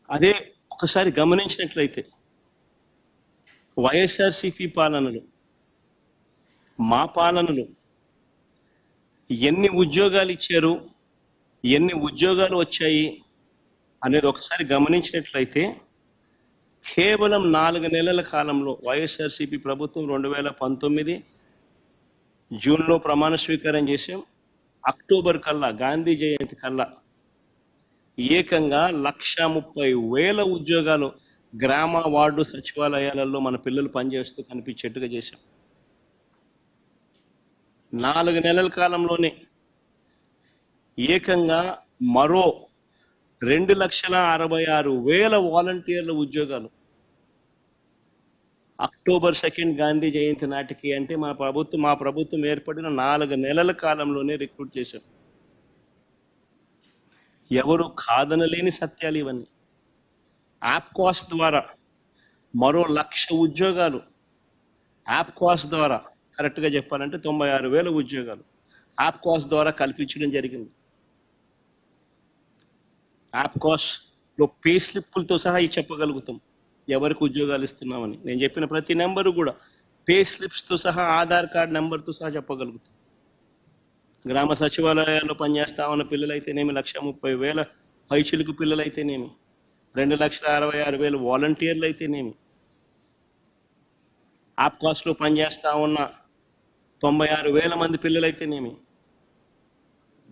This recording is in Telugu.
అదే ఒకసారి గమనించినట్లయితే వైఎస్ఆర్సీపీ పాలనలు, మా పాలనలు ఎన్ని ఉద్యోగాలు ఇచ్చారు, ఎన్ని ఉద్యోగాలు వచ్చాయి అనేది ఒకసారి గమనించినట్లయితే కేవలం 4 నెలల కాలంలో వైఎస్ఆర్సీపీ ప్రభుత్వం 2019 జూన్లో ప్రమాణ స్వీకారం చేసాం. అక్టోబర్ కల్లా, గాంధీ జయంతి కల్లా ఏకంగా 1,30,000 ఉద్యోగాలు గ్రామ వార్డు సచివాలయాలలో మన పిల్లలు పనిచేస్తూ కనిపించేట్టుగా చేశాం. 4 నెలల కాలంలోనే ఏకంగా మరో 2,66,000 వాలంటీర్ల ఉద్యోగాలు అక్టోబర్ 2 గాంధీ జయంతి నాటికి, అంటే మా ప్రభుత్వం ఏర్పడిన 4 నెలల కాలంలోనే రిక్రూట్ చేశాం. ఎవరు కాదనలేని సత్యాలు ఇవన్నీ. యాప్కాస్ ద్వారా మరో 1,00,000 ఉద్యోగాలు, యాప్కాస్ ద్వారా కరెక్ట్గా చెప్పాలంటే 96,000 ఉద్యోగాలు యాప్కాస్ ద్వారా కల్పించడం జరిగింది. యాప్కాస్లో పే స్లిప్పులతో సహా చెప్పగలుగుతాం ఎవరికి ఉద్యోగాలు ఇస్తున్నామని. నేను చెప్పిన ప్రతి నెంబరు కూడా పే స్లిప్స్తో సహా, ఆధార్ కార్డ్ నెంబర్తో సహా చెప్పగలుగుతాం. గ్రామ సచివాలయాల్లో పనిచేస్తా ఉన్న పిల్లలైతేనేమి, 1,30,000 పైచిలుకు పిల్లలైతేనేమి, 2,66,000 వాలంటీర్లు అయితేనేమి, యాప్కాస్లో పనిచేస్తా ఉన్న 96,000 మంది పిల్లలైతేనేమి,